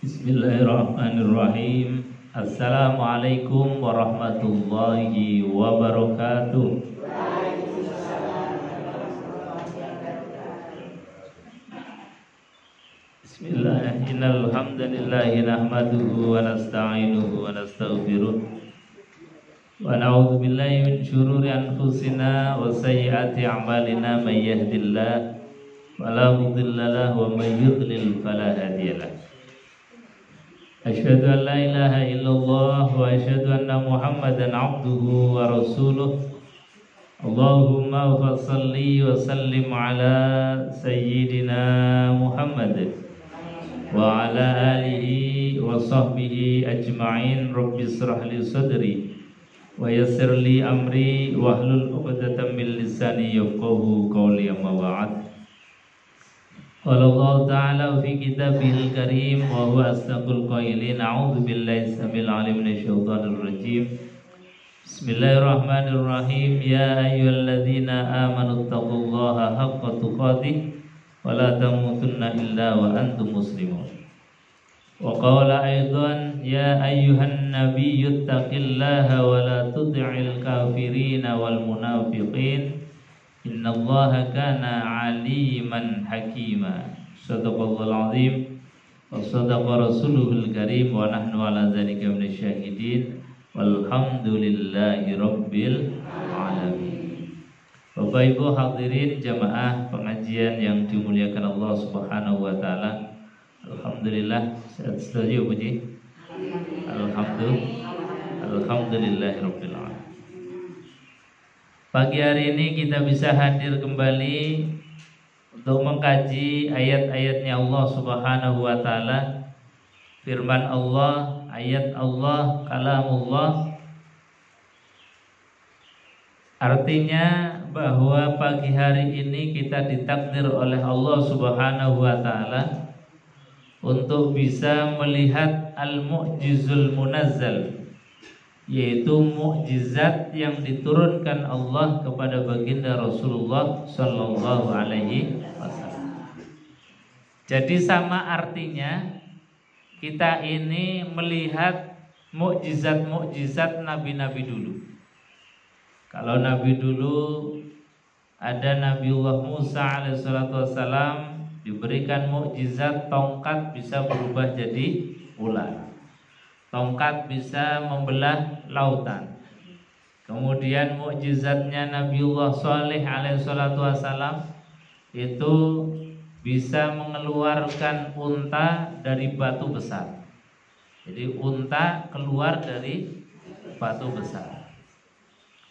Bismillahirrahmanirrahim. Assalamualaikum warahmatullahi wabarakatuh. Bismillah. Innal hamdalillahi nahmaduhu wa nasta'inuhu wa nastaghfiruh. Wa na'udzu billahi min syururi anfusina wa sayyiati a'malina may yahdihillahu fala mudilla lahu wa may yudlil fala hadiyalah. Asyhadu an la ilaha illallah wa asyhadu anna Muhammadan abduhu wa rasuluh. Allahumma fassalli wa sallim ala sayyidina Muhammad wa ala alihi wa sahbihi ajma'in. Rabbi israh li sadri wa yassir li amri wahlul 'uqdatam min lisani yafqahu qawli. Amma ba'd. Qala Allah Ta'ala fi kitabihil karim wa huwa asdaqul qailin. A'udzu billahi samil alim minasyaitonir rajim. Bismillahirrahmanirrahim. Ya ayyuhalladzina amanu taqullaha haqqa tuqatih wa la tamutunna illa wa antum muslimun. Wa qala aidan ya ayyuhan nabiyyu taqillaha wa la tuti'il kafirina wal munafiqin. Innallaha kana aliman hakima. Shadaqallahul azim wa shadaqa rasuluhul karim wa nahnu ala dzalika minasyahidin walhamdulillahi rabbil alamin. Bapak Ibu hadirin jamaah pengajian yang dimuliakan Allah Subhanahu wa taala. Alhamdulillah sehat selalu puji. Alhamdulillahi rabbil alamin. Pagi hari ini kita bisa hadir kembali untuk mengkaji ayat-ayatnya Allah Subhanahu wa taala. Firman Allah, ayat Allah, kalamullah. Artinya bahwa pagi hari ini kita ditakdir oleh Allah Subhanahu wa taala untuk bisa melihat al-mu'jizul munazzal, yaitu mukjizat yang diturunkan Allah kepada baginda Rasulullah Sallallahu Alaihi Wasallam. Jadi sama artinya kita ini melihat mukjizat-mukjizat nabi-nabi dulu. Kalau nabi dulu ada Nabiullah Musa alaihissalatu wassalam, diberikan mukjizat tongkat bisa berubah jadi ular. Tongkat bisa membelah lautan. Kemudian mukjizatnya Nabiullah Shalih alaihissalatu wassalam itu bisa mengeluarkan unta dari batu besar. Jadi unta keluar dari batu besar.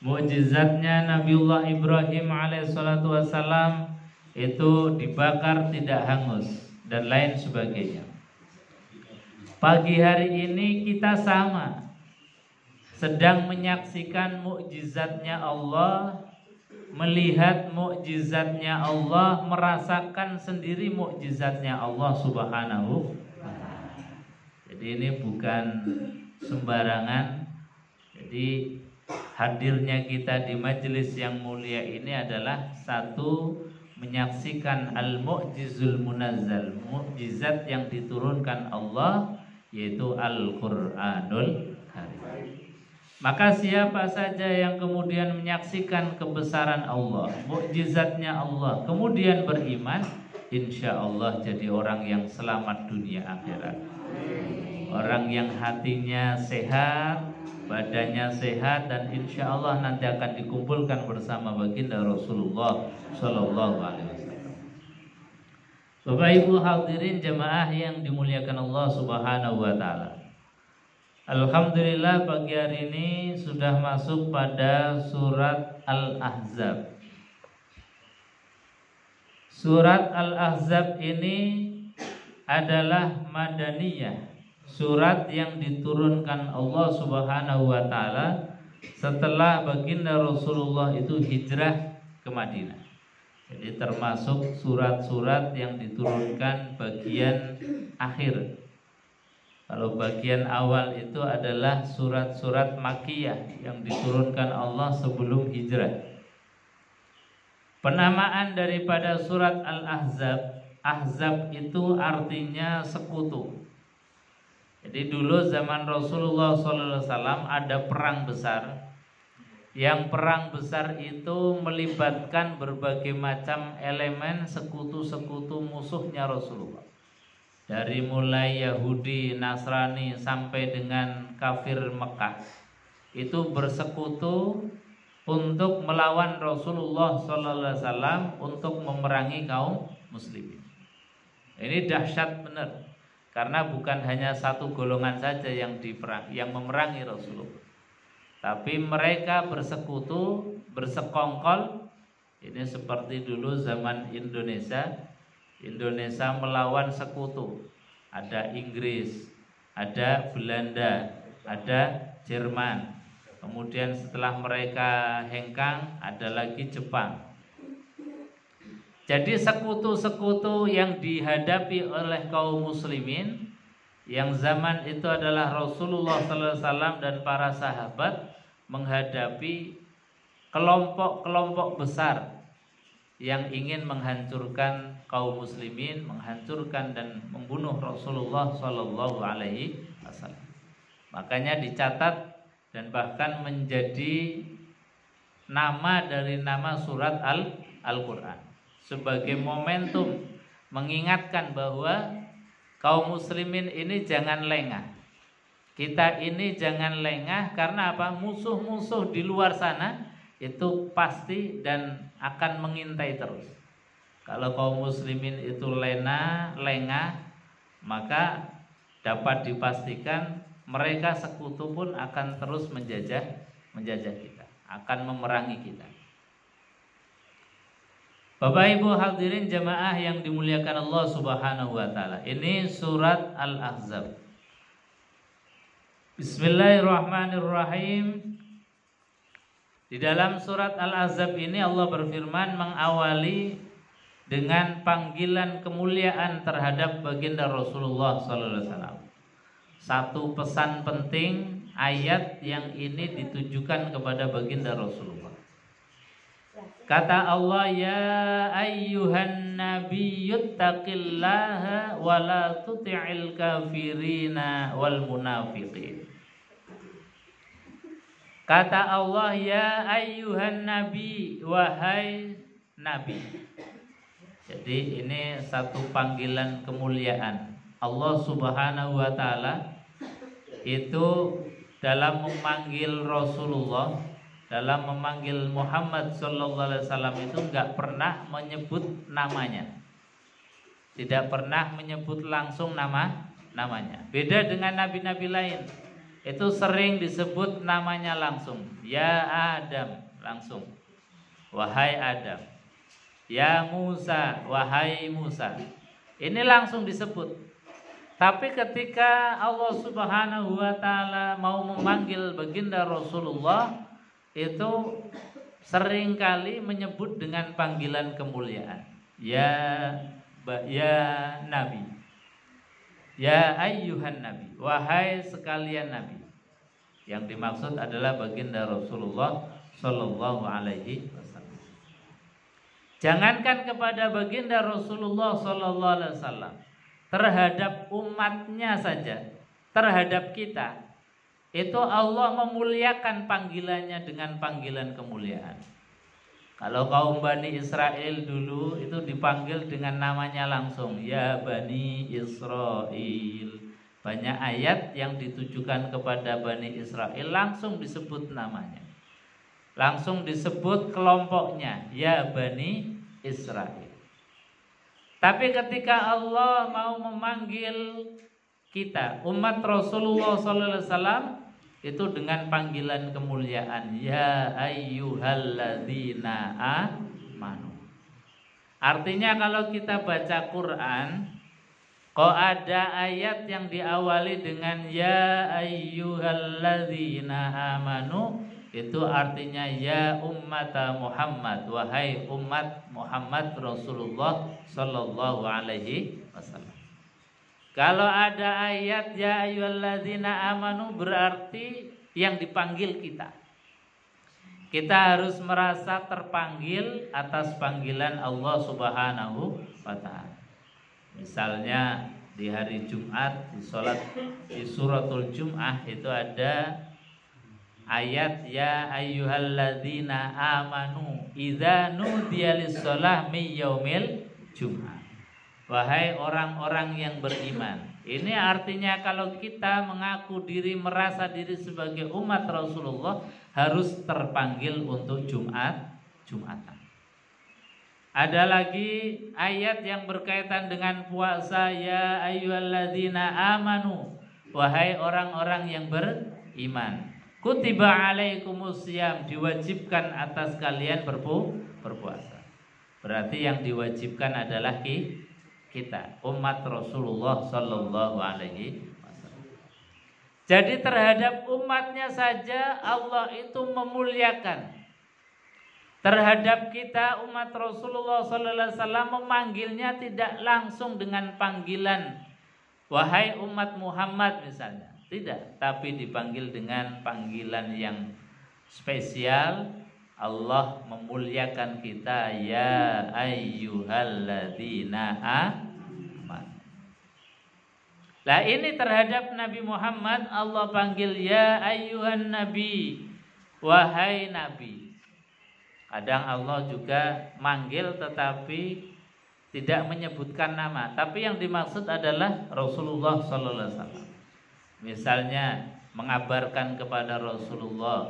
Mukjizatnya Nabiullah Ibrahim alaihissalatu wassalam itu dibakar tidak hangus dan lain sebagainya. Pagi hari ini kita sama sedang menyaksikan mukjizatnya Allah, melihat mukjizatnya Allah, merasakan sendiri mukjizatnya Allah Subhanahu wa taala. Jadi ini bukan sembarangan. Jadi hadirnya kita di majelis yang mulia ini adalah satu, menyaksikan al-mu'jizul munazzal, mukjizat yang diturunkan Allah, yaitu Al-Qur'anul Karim. Maka siapa saja yang kemudian menyaksikan kebesaran Allah, mukjizatnya Allah, kemudian beriman, insya Allah jadi orang yang selamat dunia akhirat. Orang yang hatinya sehat, badannya sehat, dan insya Allah nanti akan dikumpulkan bersama baginda Rasulullah Sallallahu Alaihi Wasallam. Bapak Ibu hadirin jemaah yang dimuliakan Allah Subhanahu wa taala. Alhamdulillah pagi hari ini sudah masuk pada surat Al-Ahzab. Surat Al-Ahzab ini adalah madaniyah, surat yang diturunkan Allah Subhanahu wa taala setelah baginda Rasulullah itu hijrah ke Madinah. Jadi termasuk surat-surat yang diturunkan bagian akhir. Kalau bagian awal itu adalah surat-surat Makkiyah yang diturunkan Allah sebelum hijrah. Penamaan daripada surat Al-Ahzab, Ahzab itu artinya sekutu. Jadi dulu zaman Rasulullah SAW ada perang besar. Yang perang besar itu melibatkan berbagai macam elemen sekutu-sekutu musuhnya Rasulullah. Dari mulai Yahudi, Nasrani sampai dengan kafir Mekah, itu bersekutu untuk melawan Rasulullah SAW untuk memerangi kaum muslimin. Ini dahsyat benar. Karena bukan hanya satu golongan saja yang memerangi Rasulullah, tapi mereka bersekutu, bersekongkol. Ini seperti dulu zaman Indonesia melawan sekutu. Ada Inggris, ada Belanda, ada Jerman. Kemudian setelah mereka hengkang, ada lagi Jepang. Jadi sekutu-sekutu yang dihadapi oleh kaum muslimin yang zaman itu adalah Rasulullah SAW dan para sahabat menghadapi kelompok-kelompok besar yang ingin menghancurkan kaum muslimin, menghancurkan dan membunuh Rasulullah SAW. Makanya dicatat dan bahkan menjadi nama dari nama surat Al-Quran sebagai momentum mengingatkan bahwa kaum muslimin ini jangan lengah. Kita ini jangan lengah karena apa? Musuh-musuh di luar sana itu pasti dan akan mengintai terus. Kalau kaum muslimin itu lengah, maka dapat dipastikan mereka sekutu pun akan terus menjajah kita, akan memerangi kita. Bapak Ibu hadirin jamaah yang dimuliakan Allah Subhanahu wa taala. Ini surat Al-Ahzab. Bismillahirrahmanirrahim. Di dalam surat Al-Ahzab ini Allah berfirman mengawali dengan panggilan kemuliaan terhadap baginda Rasulullah sallallahu alaihi wasallam. Satu pesan penting ayat yang ini ditujukan kepada baginda Rasulullah. Kata Allah, ya ayyuhan nabiyyuttaqillaha wa la tuti'il kafirina wal munafiqin. Kata Allah, ya ayyuhan nabi, wahai nabi. Jadi ini satu panggilan kemuliaan. Allah Subhanahu wa taala itu dalam memanggil Rasulullah, dalam memanggil Muhammad sallallahu alaihi wasallam itu enggak pernah menyebut namanya. Tidak pernah menyebut langsung namanya. Beda dengan nabi-nabi lain. Itu sering disebut namanya langsung. Ya Adam, langsung. Wahai Adam. Ya Musa, wahai Musa. Ini langsung disebut. Tapi ketika Allah Subhanahu wa taala mau memanggil baginda Rasulullah, itu seringkali menyebut dengan panggilan kemuliaan. Ya Nabi, ya ayyuhan Nabi, wahai sekalian Nabi. Yang dimaksud adalah baginda Rasulullah sallallahu alaihi wasallam. Jangankan kepada baginda Rasulullah sallallahu alaihi wasallam, terhadap umatnya saja, terhadap kita, itu Allah memuliakan panggilannya dengan panggilan kemuliaan. Kalau kaum Bani Israel dulu itu dipanggil dengan namanya langsung, ya Bani Israel. Banyak ayat yang ditujukan kepada Bani Israel langsung disebut namanya, langsung disebut kelompoknya, ya Bani Israel. Tapi ketika Allah mau memanggil kita, umat Rasulullah SAW, itu dengan panggilan kemuliaan, ya ayyuhalladzina amanu. Artinya kalau kita baca Quran, kok ada ayat yang diawali dengan ya ayyuhalladzina amanu, itu artinya ya ummat Muhammad, wahai umat Muhammad Rasulullah sallallahu alaihi wasallam. Kalau ada ayat ya ayyuhalladzina amanu, berarti yang dipanggil kita. Kita harus merasa terpanggil atas panggilan Allah Subhanahu wa taala. Misalnya di hari Jumat, di suratul Jum'ah itu ada ayat ya ayyuhalladzina amanu idza nudiya lis-shalah min yaumil jum'ah. Wahai orang-orang yang beriman. Ini artinya kalau kita mengaku diri, merasa diri sebagai umat Rasulullah harus terpanggil untuk Jumatan. Ada lagi ayat yang berkaitan dengan puasa ya ayyuhalladzina amanu, wahai orang-orang yang beriman. Kutiba alaikumusiyam, diwajibkan atas kalian berpuasa. Berarti yang diwajibkan adalah kita, umat Rasulullah sallallahu alaihi wasallam. Jadi terhadap umatnya saja Allah itu memuliakan. Terhadap kita umat Rasulullah sallallahu alaihi wasallam memanggilnya tidak langsung dengan panggilan wahai umat Muhammad misalnya. Tidak, tapi dipanggil dengan panggilan yang spesial. Allah memuliakan kita ya ayyuhalladzina amanu. Lah ini terhadap Nabi Muhammad Allah panggil ya ayyuhan nabi, wahai nabi. Kadang Allah juga manggil tetapi tidak menyebutkan nama, tapi yang dimaksud adalah Rasulullah sallallahu alaihi wasallam. Misalnya mengabarkan kepada Rasulullah,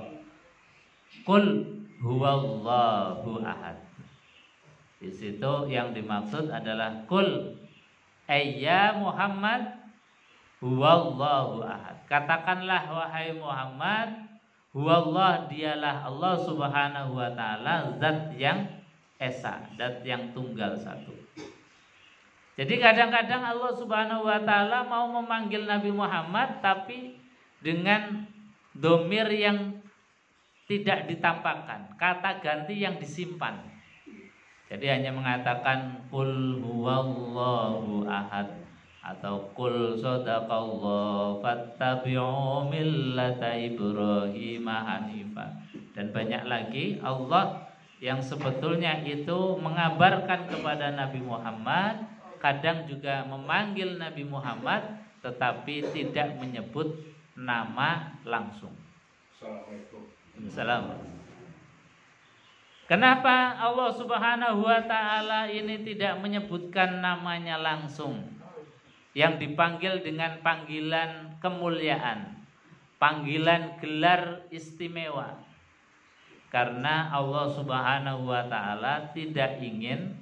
"Qul huwallahu ahad." Di situ yang dimaksud adalah qul ayya Muhammad huwallahu ahad. Katakanlah wahai Muhammad, huwallah dialah Allah Subhanahu wa taala, zat yang esa, zat yang tunggal satu. Jadi kadang-kadang Allah Subhanahu wa taala mau memanggil Nabi Muhammad tapi dengan domir yang tidak ditampakkan, kata ganti yang disimpan. Jadi hanya mengatakan qul huwallahu ahad atau qul sadaqallahu fattabi'u millata Ibrahim hanifa, dan banyak lagi Allah yang sebetulnya itu mengabarkan kepada Nabi Muhammad, kadang juga memanggil Nabi Muhammad tetapi tidak menyebut nama langsung. Assalamualaikum. Kenapa Allah Subhanahu wa taala ini tidak menyebutkan namanya langsung? Yang dipanggil dengan panggilan kemuliaan, panggilan gelar istimewa. Karena Allah Subhanahu wa taala tidak ingin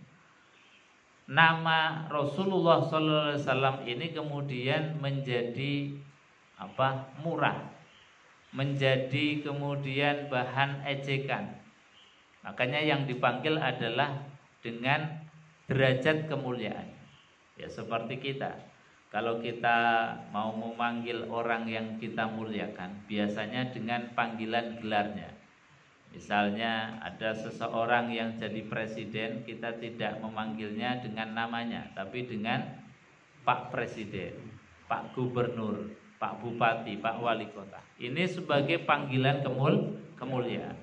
nama Rasulullah sallallahu alaihi wasallam ini kemudian menjadi murah, menjadi kemudian bahan ejekan. Makanya yang dipanggil adalah dengan derajat kemuliaan. Ya seperti kita. Kalau kita mau memanggil orang yang kita muliakan, biasanya dengan panggilan gelarnya. Misalnya ada seseorang yang jadi presiden, kita tidak memanggilnya dengan namanya, tapi dengan Pak Presiden, Pak Gubernur, Pak Bupati, Pak Wali Kota. Ini sebagai panggilan kemuliaan.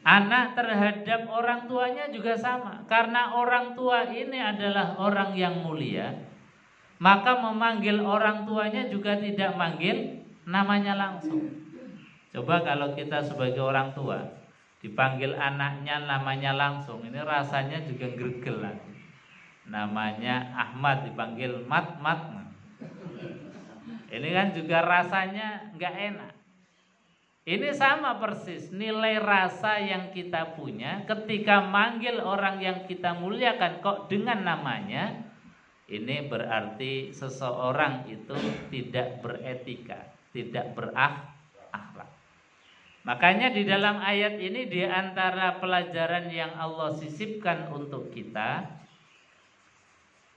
Anak terhadap orang tuanya juga sama. Karena orang tua ini adalah orang yang mulia, maka memanggil orang tuanya juga tidak manggil namanya langsung. Coba kalau kita sebagai orang tua dipanggil anaknya namanya langsung, ini rasanya juga gregel. Namanya Ahmad dipanggil Mat. Ini kan juga rasanya nggak enak. Ini sama persis nilai rasa yang kita punya ketika manggil orang yang kita muliakan kok dengan namanya. Ini berarti seseorang itu tidak beretika, tidak berakhlak. Makanya di dalam ayat ini di antara pelajaran yang Allah sisipkan untuk kita,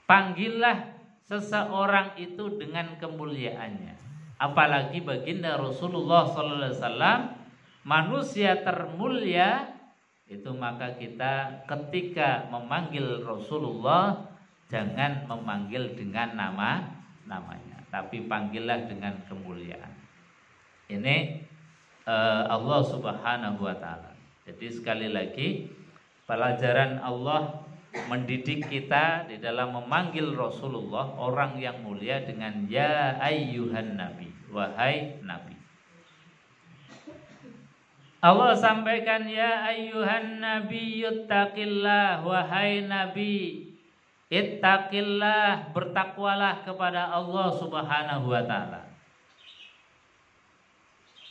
panggillah seseorang itu dengan kemuliaannya. Apalagi baginda Rasulullah SAW, manusia termulia itu, maka kita ketika memanggil Rasulullah jangan memanggil dengan namanya, tapi panggillah dengan kemuliaan. Ini Allah Subhanahu wa taala. Jadi sekali lagi pelajaran Allah mendidik kita di dalam memanggil Rasulullah, orang yang mulia, dengan ya ayyuhan nabi, wahai nabi. Allah sampaikan ya ayyuhan nabi ittaqillah, wahai nabi ittaqillah, bertakwalah kepada Allah Subhanahu wa taala.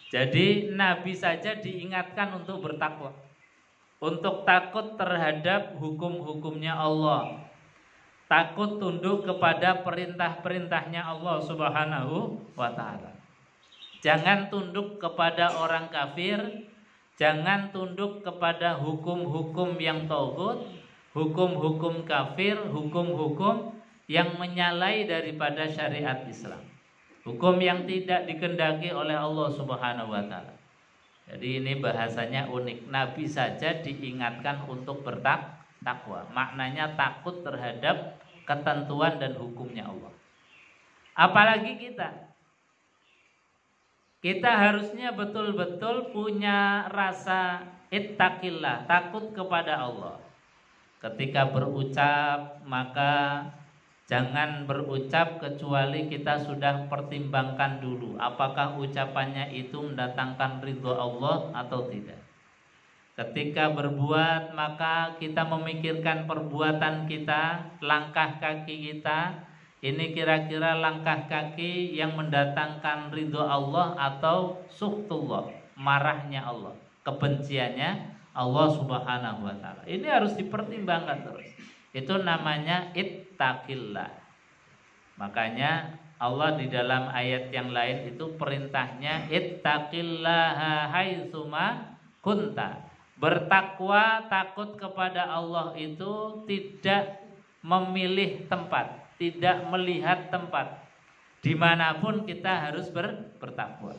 Jadi nabi saja diingatkan untuk bertakwa, untuk takut terhadap hukum-hukumnya Allah, takut tunduk kepada perintah-perintahnya Allah Subhanahu wa taala. Jangan tunduk kepada orang kafir, jangan tunduk kepada hukum-hukum yang tauhid, hukum-hukum kafir, hukum-hukum yang menyalahi daripada syariat Islam, hukum yang tidak dikehendaki oleh Allah Subhanahu wa taala. Jadi ini bahasanya unik. Nabi saja diingatkan untuk bertakwa. Maknanya takut terhadap ketentuan dan hukumnya Allah. Apalagi kita. Kita harusnya betul-betul punya rasa ittaqillah, takut kepada Allah. Ketika berucap, maka jangan berucap kecuali kita sudah pertimbangkan dulu apakah ucapannya itu mendatangkan ridho Allah atau tidak. Ketika berbuat, maka kita memikirkan perbuatan kita, langkah kaki kita, ini kira-kira langkah kaki yang mendatangkan ridho Allah atau suhtullah, marahnya Allah, kebenciannya Allah Subhanahu wa taala. Ini harus dipertimbangkan terus. Itu namanya ittaqillah. Makanya Allah di dalam ayat yang lain itu perintahnya ittaqillaha haitsuma kunta. Bertakwa, takut kepada Allah itu tidak memilih tempat, tidak melihat tempat. Dimanapun kita harus bertakwa.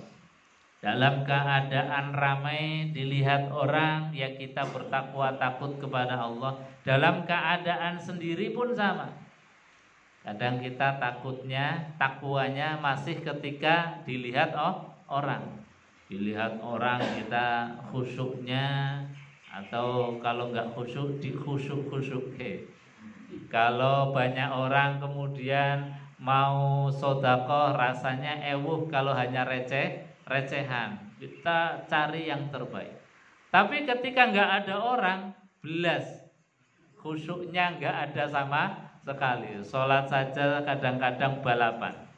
Dalam keadaan ramai dilihat orang, ya kita bertakwa, takut kepada Allah. Dalam keadaan sendiri pun sama. Kadang kita takwanya masih ketika dilihat orang. Dilihat orang kita khusyuknya, atau kalau enggak khusyuk dikhusyuk-khusyuk. Kalau banyak orang kemudian mau sedekah rasanya ewuh, kalau hanya recehan, kita cari yang terbaik. Tapi ketika enggak ada orang, belas khusyuknya enggak ada sama sekali. Sholat saja kadang-kadang balapan.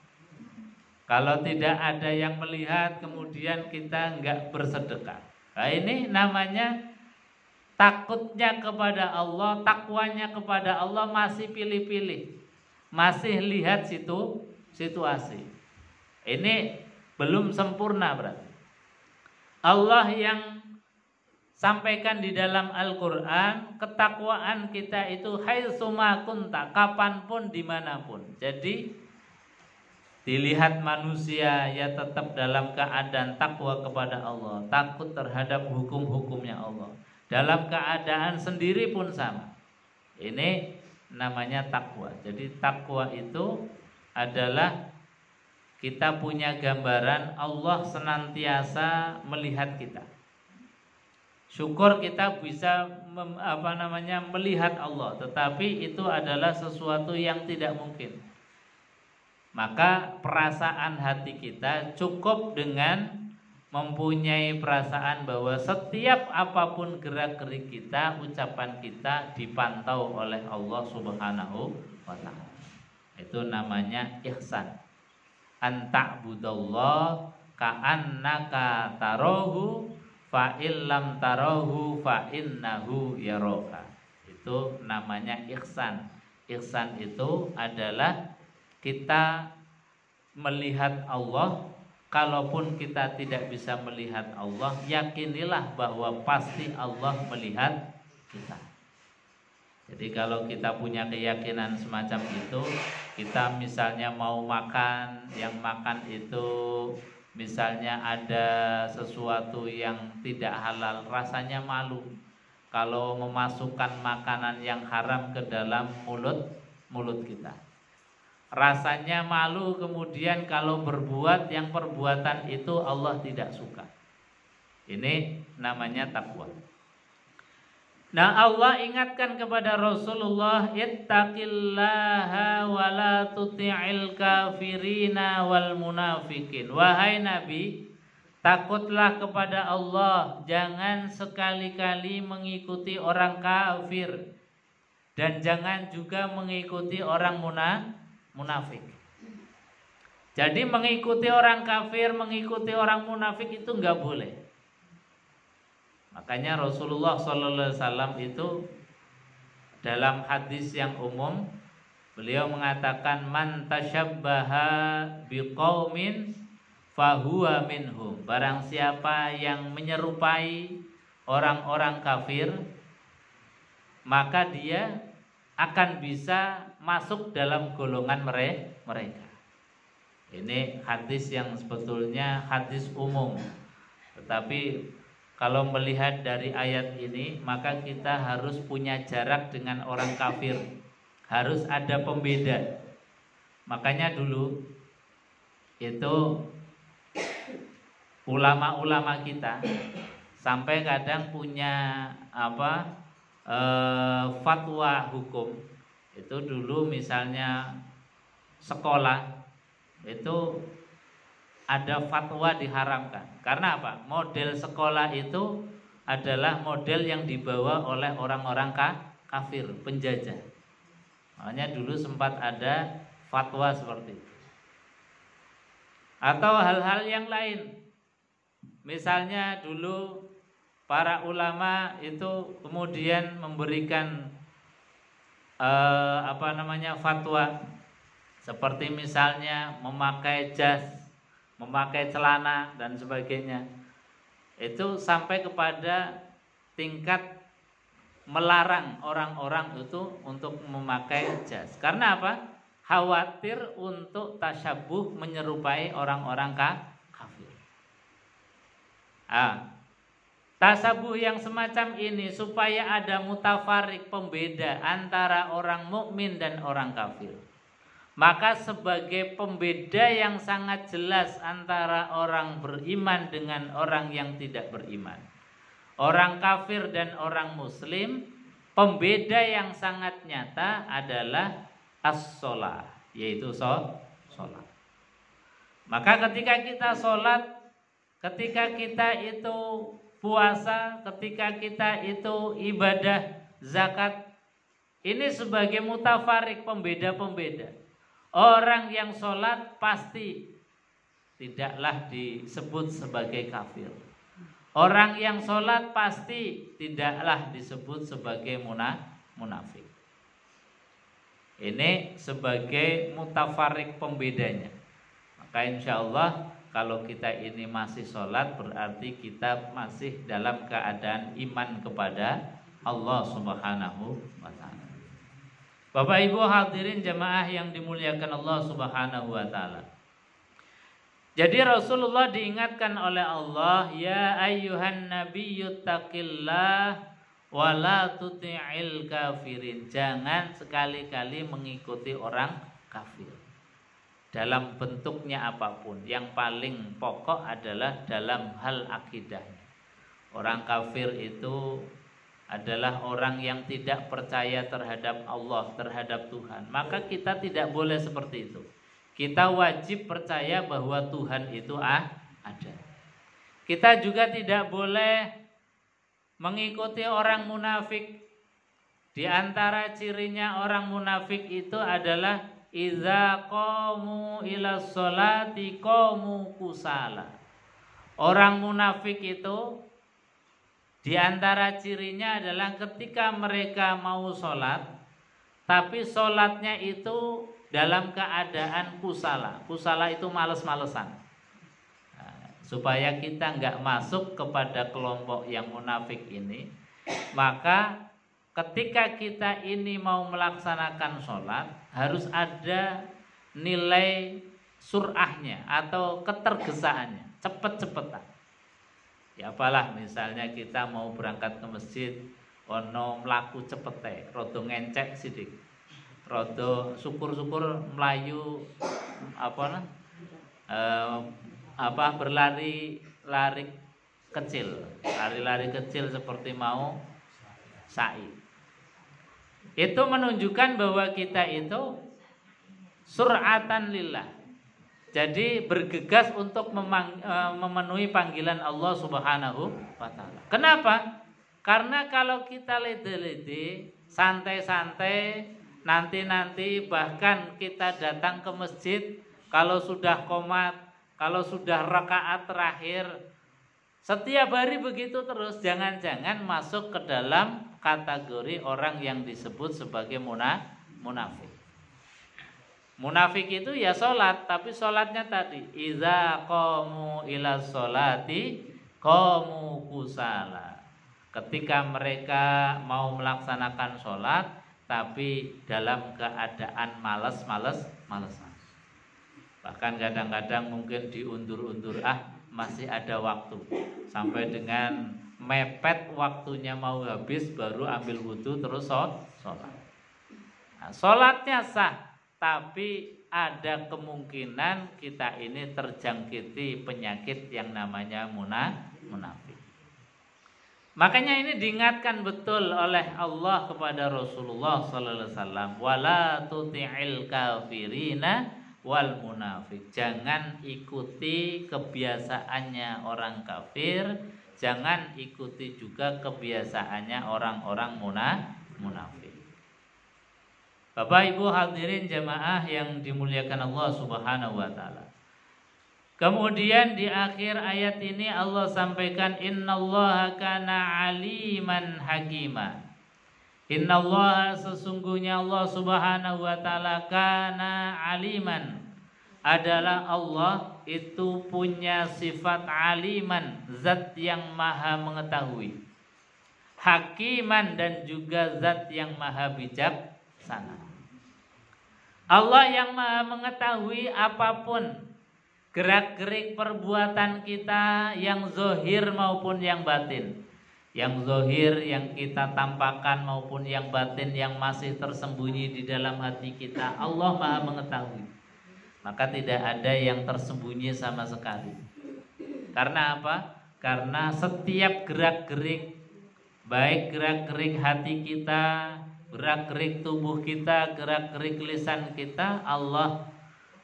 Kalau tidak ada yang melihat, kemudian kita enggak bersedekah. Nah, ini namanya takutnya kepada Allah, takwanya kepada Allah masih pilih-pilih, masih lihat situasi. Ini belum sempurna berarti. Allah yang sampaikan di dalam Al-Quran, ketakwaan kita itu haitsuma kunta, kapanpun dimanapun. Jadi dilihat manusia, ya tetap dalam keadaan takwa kepada Allah, takut terhadap hukum-hukumnya Allah. Dalam keadaan sendiri pun sama. Ini namanya takwa. Jadi takwa itu adalah kita punya gambaran Allah senantiasa melihat kita. Syukur kita bisa melihat Allah, tetapi itu adalah sesuatu yang tidak mungkin. Maka perasaan hati kita cukup dengan mempunyai perasaan bahwa setiap apapun gerak-gerik kita, ucapan kita dipantau oleh Allah Subhanahu wa taala. Itu namanya ihsan. Anta'budallah ka'annaka tarahu fa illam tarahu fa innahu yaraka. Itu namanya ihsan. Ihsan itu adalah kita melihat Allah. Kalaupun kita tidak bisa melihat Allah, yakinilah bahwa pasti Allah melihat kita. Jadi kalau kita punya keyakinan semacam itu, kita misalnya mau makan, yang makan itu misalnya ada sesuatu yang tidak halal, rasanya malu kalau memasukkan makanan yang haram ke dalam mulut kita. Rasanya malu kemudian kalau berbuat yang perbuatan itu Allah tidak suka. Ini namanya takwa. Nah, Allah ingatkan kepada Rasulullah, ittaqillaha wa la tuti'il kafirina wal munafikin. Wahai Nabi, takutlah kepada Allah, jangan sekali-kali mengikuti orang kafir dan jangan juga mengikuti orang munafik. Jadi mengikuti orang kafir, mengikuti orang munafik itu enggak boleh. Makanya Rasulullah SAW itu dalam hadis yang umum beliau mengatakan man tasyabbaha biqaumin fahuwa minhum. Barang siapa yang menyerupai orang-orang kafir, maka dia akan bisa masuk dalam golongan mereka. Ini hadis yang sebetulnya hadis umum. Tetapi kalau melihat dari ayat ini, maka kita harus punya jarak dengan orang kafir. Harus ada pembeda. Makanya dulu itu ulama-ulama kita sampai kadang punya fatwa hukum. Itu dulu misalnya sekolah itu ada fatwa diharamkan. Karena apa? Model sekolah itu adalah model yang dibawa oleh orang-orang kafir, penjajah. Makanya dulu sempat ada fatwa seperti itu. Atau hal-hal yang lain. Misalnya dulu para ulama itu kemudian memberikan fatwa seperti misalnya memakai jas, memakai celana dan sebagainya. Itu sampai kepada tingkat melarang orang-orang itu untuk memakai jas. Karena apa? Khawatir untuk tasyabuh menyerupai orang-orang kafir. Tasabuh yang semacam ini supaya ada mutafarik, pembeda antara orang mukmin dan orang kafir. Maka sebagai pembeda yang sangat jelas antara orang beriman dengan orang yang tidak beriman, orang kafir dan orang muslim, pembeda yang sangat nyata adalah as-sholah, yaitu sholat. Maka ketika kita sholat, ketika kita itu puasa, ketika kita itu ibadah zakat, ini sebagai mutafarik, pembeda-pembeda. Orang yang sholat pasti tidaklah disebut sebagai kafir. Orang yang sholat pasti tidaklah disebut sebagai munafik. Ini sebagai mutafarik pembedanya. Maka insya Allah kalau kita ini masih sholat, berarti kita masih dalam keadaan iman kepada Allah Subhanahu wa ta'ala. Bapak Ibu hadirin jemaah yang dimuliakan Allah Subhanahu wa ta'ala. Jadi Rasulullah diingatkan oleh Allah, ya ayyuhan nabiyyu taqillah wa la tuti'il kafirin. Jangan sekali-kali mengikuti orang kafir. Dalam bentuknya apapun. Yang paling pokok adalah dalam hal akidahnya. Orang kafir itu adalah orang yang tidak percaya terhadap Allah, terhadap Tuhan. Maka kita tidak boleh seperti itu. Kita wajib percaya bahwa Tuhan itu ada. Kita juga tidak boleh mengikuti orang munafik. Di antara cirinya orang munafik itu adalah idza qamu ilas sholati qamu kusala. Orang munafik itu di antara cirinya adalah ketika mereka mau sholat, tapi sholatnya itu dalam keadaan kusala. Kusala itu males-malesan. Supaya kita nggak masuk kepada kelompok yang munafik ini, maka ketika kita ini mau melaksanakan sholat, harus ada nilai surahnya atau ketergesaannya, cepet-cepetan. Ya apalah misalnya kita mau berangkat ke masjid, ono mlaku cepete, rada ngencek sidik. Rada syukur-syukur melayu berlari kecil. Lari-lari kecil seperti mau sa'i. Itu menunjukkan bahwa kita itu sur'atan lillah. Jadi bergegas untuk memenuhi panggilan Allah Subhanahu wa taala. Kenapa? Karena kalau kita lede-lede, santai-santai, nanti bahkan kita datang ke masjid kalau sudah qomat, kalau sudah rakaat terakhir, setiap hari begitu terus, jangan-jangan masuk ke dalam kategori orang yang disebut sebagai munafik. Munafik itu ya sholat, tapi sholatnya tadi iza qamu ila sholati qamu kusala. Ketika mereka mau melaksanakan sholat, tapi dalam keadaan males-malesan. Bahkan kadang-kadang mungkin diundur-undur, masih ada waktu, sampai dengan mepet waktunya mau habis baru ambil wudhu terus sholat. Nah, sholatnya sah, tapi ada kemungkinan kita ini terjangkiti penyakit yang namanya munafik. Makanya ini diingatkan betul oleh Allah kepada Rasulullah sallallahu alaihi wasallam, wala tuti'il kafirina wal munafik. Jangan ikuti kebiasaannya orang kafir, jangan ikuti juga kebiasaannya orang-orang munafik. Bapak Ibu hadirin jamaah yang dimuliakan Allah Subhanahu wa taala. Kemudian di akhir ayat ini Allah sampaikan innallaha kana aliman hakima. Innallaha sesungguhnya Allah Subhanahu wa taala kana aliman, adalah Allah itu punya sifat aliman, zat yang maha mengetahui. Hakiman, dan juga zat yang maha bijaksana. Allah yang maha mengetahui apapun gerak-gerik perbuatan kita yang zahir maupun yang batin. Yang zahir yang kita tampakkan maupun yang batin yang masih tersembunyi di dalam hati kita, Allah maha mengetahui. Maka tidak ada yang tersembunyi sama sekali. Karena apa? Karena setiap gerak-gerik, baik gerak-gerik hati kita, gerak-gerik tubuh kita, gerak-gerik lisan kita, Allah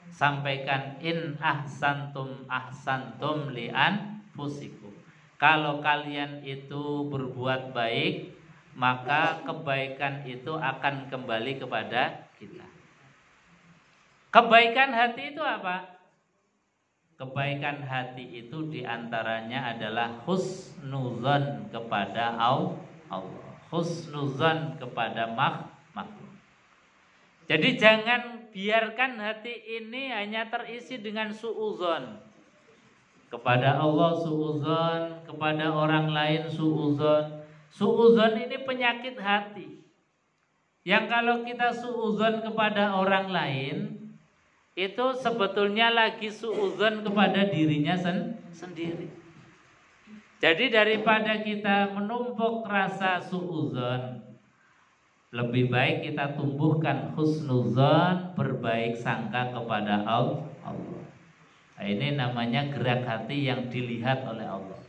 sampaikan in ahsantum ahsantum li anfusikum. Kalau kalian itu berbuat baik, maka kebaikan itu akan kembali kepada kita. Kebaikan hati itu apa? Kebaikan hati itu diantaranya adalah husnuzan kepada Allah, husnuzan kepada makhluk. Jadi jangan biarkan hati ini hanya terisi dengan suudzon. Kepada Allah suudzon, kepada orang lain suudzon. Suudzon ini penyakit hati. Yang kalau kita suudzon kepada orang lain, itu sebetulnya lagi suudzon kepada dirinya sendiri. Jadi daripada kita menumpuk rasa suudzon, lebih baik kita tumbuhkan husnuzan, berbaik sangka kepada Allah. Nah, ini namanya gerak hati yang dilihat oleh Allah.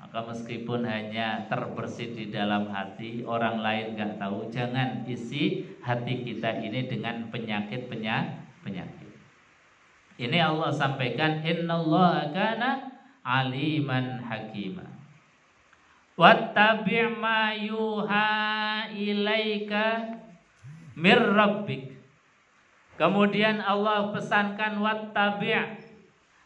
Maka meskipun hanya terbersih di dalam hati, orang lain gak tahu, jangan isi hati kita ini dengan penyakit. Ini Allah sampaikan innallaha kana aliman hakima. Wattabi' ma yuha ilaika mir rabbik. Kemudian Allah pesankan wattabi',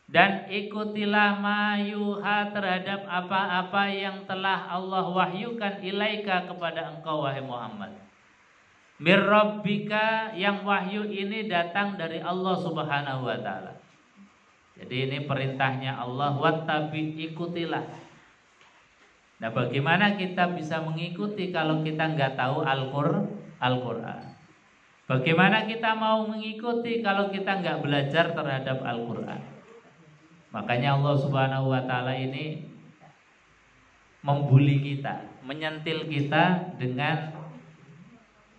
dan ikutilah ma yuha, terhadap apa-apa yang telah Allah wahyukan ilaika, kepada engkau wahai Muhammad. Mir rabbika, yang wahyu ini datang dari Allah Subhanahu wa taala. Jadi ini perintahnya Allah, wattabi', ikutilah. Nah, bagaimana kita bisa mengikuti kalau kita nggak tahu Al-Quran? Bagaimana kita mau mengikuti kalau kita nggak belajar terhadap Al-Quran? Makanya Allah Subhanahu wa taala ini membuli kita, menyentil kita dengan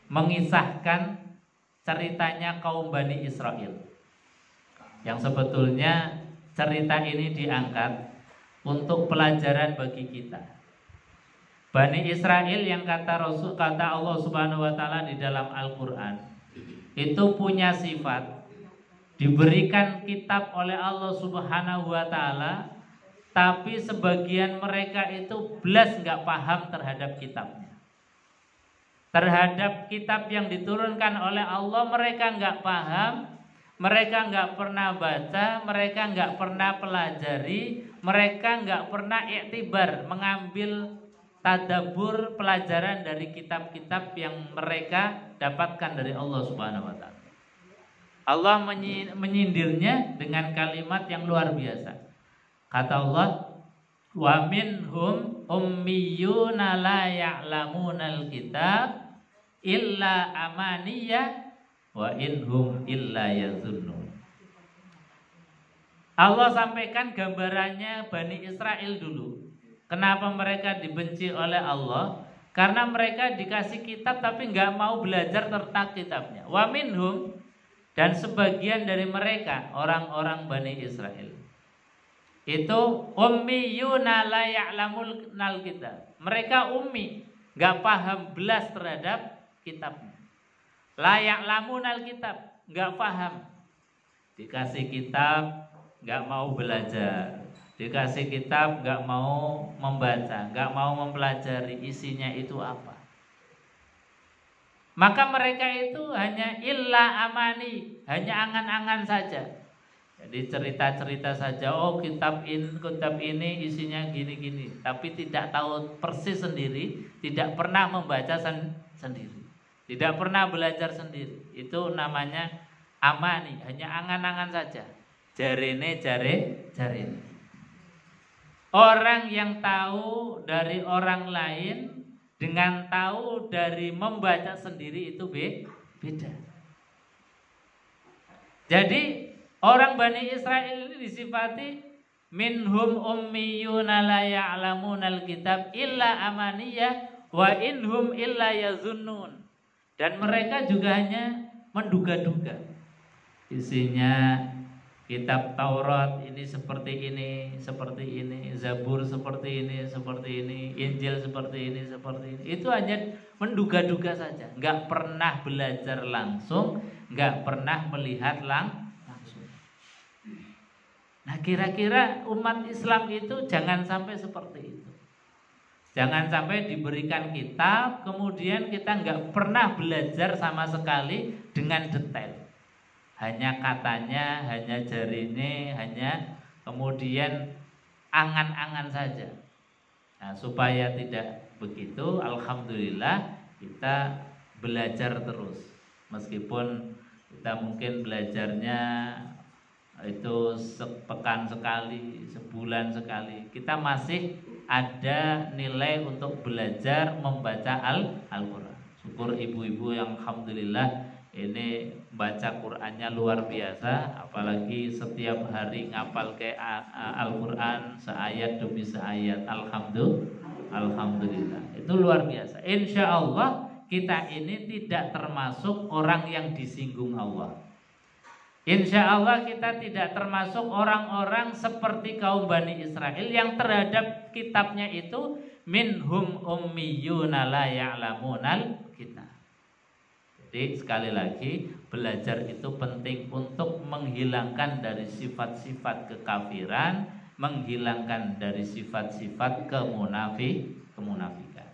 mengisahkan ceritanya kaum Bani Israel. Yang sebetulnya cerita ini diangkat untuk pelajaran bagi kita. Bani Israel yang kata Allah Subhanahu wa taala di dalam Al-Qur'an itu punya sifat, diberikan kitab oleh Allah Subhanahu wa taala, tapi sebagian mereka itu belas nggak paham terhadap kitabnya. Terhadap kitab yang diturunkan oleh Allah mereka nggak paham, mereka nggak pernah baca, mereka nggak pernah pelajari, mereka nggak pernah iktibar, mengambil tadabbur pelajaran dari kitab-kitab yang mereka dapatkan dari Allah Subhanahu wa taala. Allah menyindirnya dengan kalimat yang luar biasa. Kata Allah, wa minhum ummiyuna la ya'lamunal kitab illa amaniyya wa inhum illa yazunnun. Allah sampaikan gambarannya Bani Israel dulu. Kenapa mereka dibenci oleh Allah? Karena mereka dikasih kitab tapi nggak mau belajar tentang kitabnya. Wa minhum, dan sebagian dari mereka orang-orang Bani Israel itu ummiyuna la ya'lamunal kitab. Mereka ummi, nggak paham belas terhadap kitabnya. La ya'lamunal kitab, nggak paham. Dikasih kitab nggak mau belajar. Dikasih kitab nggak mau membaca, nggak mau mempelajari isinya itu apa. Maka mereka itu hanya illa amani, hanya angan-angan saja. Jadi cerita-cerita saja, oh kitab ini isinya gini-gini, tapi tidak tahu persis sendiri, tidak pernah membaca sendiri, tidak pernah belajar sendiri. Itu namanya amani, hanya angan-angan saja. Jarene. Orang yang tahu dari orang lain dengan tahu dari membaca sendiri itu beda. Jadi orang Bani Israel ini disifati minhum ummiyuna la ya'lamunal kitab illa amaniyah wa inhum illa yazunnun. Dan mereka juga hanya menduga-duga. Isinya kitab Taurat ini, seperti ini, Zabur seperti ini, Injil seperti ini. Itu hanya menduga-duga saja, nggak pernah belajar langsung, nggak pernah melihat langsung. Nah, kira-kira umat Islam itu jangan sampai seperti itu. Jangan sampai diberikan kitab, kemudian kita nggak pernah belajar sama sekali dengan detail. Hanya katanya, hanya jarine, hanya kemudian angan-angan saja. Nah, supaya tidak begitu, alhamdulillah kita belajar terus. Meskipun kita mungkin belajarnya itu sepekan sekali, sebulan sekali, kita masih ada nilai untuk belajar membaca Al-Quran. Syukur ibu-ibu yang alhamdulillah ini baca Qur'annya luar biasa, apalagi setiap hari ngapal ke Al-Quran seayat demi seayat. Alhamdulillah, itu luar biasa. Insya Allah kita ini tidak termasuk orang yang disinggung Allah. Insya Allah kita tidak termasuk orang-orang seperti kaum Bani Israel yang terhadap kitabnya itu minhum ummiyuna la ya'lamunal kitab. Jadi sekali lagi, belajar itu penting untuk menghilangkan dari sifat-sifat kekafiran, menghilangkan dari sifat-sifat kemunafikan.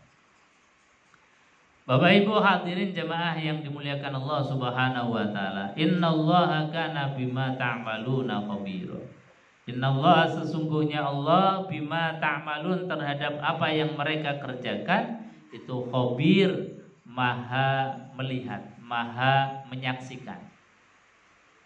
Bapak Ibu hadirin jemaah yang dimuliakan Allah Subhanahu wa taala. Innallaha kana bima ta'maluna khabira. Innallaha, sesungguhnya Allah, bima ta'malun, terhadap apa yang mereka kerjakan itu khabir, maha melihat, maha menyaksikan.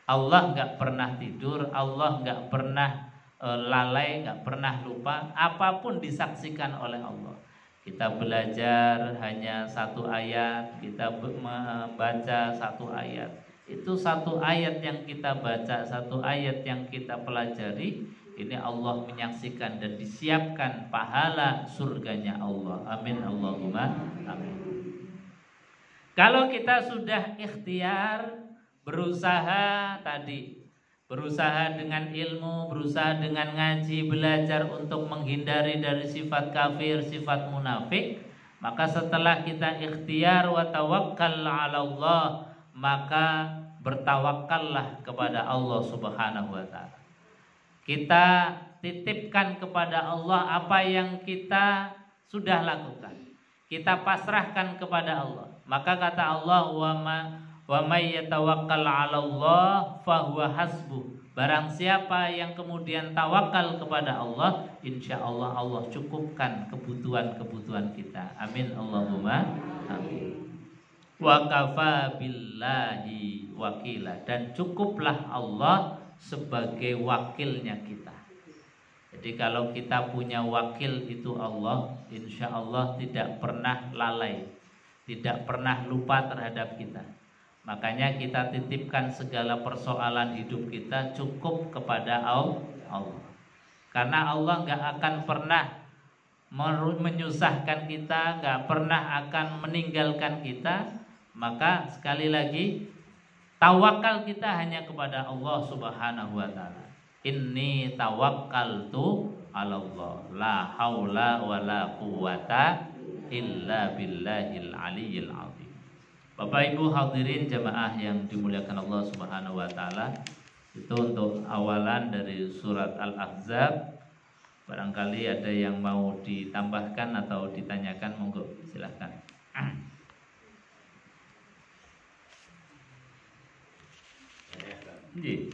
Allah nggak pernah tidur, Allah nggak pernah lalai, nggak pernah lupa. Apapun disaksikan oleh Allah. Kita belajar hanya satu ayat, kita membaca satu ayat. Itu satu ayat yang kita baca, satu ayat yang kita pelajari, ini Allah menyaksikan dan disiapkan pahala surganya Allah. Amin Allahumma amin. Kalau kita sudah ikhtiar, berusaha dengan ilmu, berusaha dengan ngaji, belajar untuk menghindari dari sifat kafir, sifat munafik, Maka setelah kita ikhtiar wa tawakkal 'ala Allah, maka bertawakallah kepada Allah Subhanahu wa taala. Kita titipkan kepada Allah apa yang kita sudah lakukan. Kita pasrahkan kepada Allah. Maka kata Allah, wa may yatawakkal 'ala Allah fahuwa hasbuh. Barang siapa yang kemudian tawakal kepada Allah, insya Allah Allah cukupkan kebutuhan-kebutuhan kita. Amin Allahumma amin. Wa kafa billahi wakila, dan cukuplah Allah sebagai wakilnya kita. Jadi kalau kita punya wakil itu Allah, insya Allah tidak pernah lalai, tidak pernah lupa terhadap kita. Makanya kita titipkan segala persoalan hidup kita cukup kepada Allah. Karena Allah nggak akan pernah menyusahkan kita, nggak pernah akan meninggalkan kita. Maka sekali lagi tawakal kita hanya kepada Allah Subhanahu wa taala. Inni tawakkaltu 'ala Allah, la haula wala quwata illa billahil aliyyil azim. Bapak Ibu hadirin jamaah yang dimuliakan Allah Subhanahu wa taala, itu untuk awalan dari surat Al-Ahzab. Barangkali ada yang mau ditambahkan atau ditanyakan, monggo silahkan. Nggih.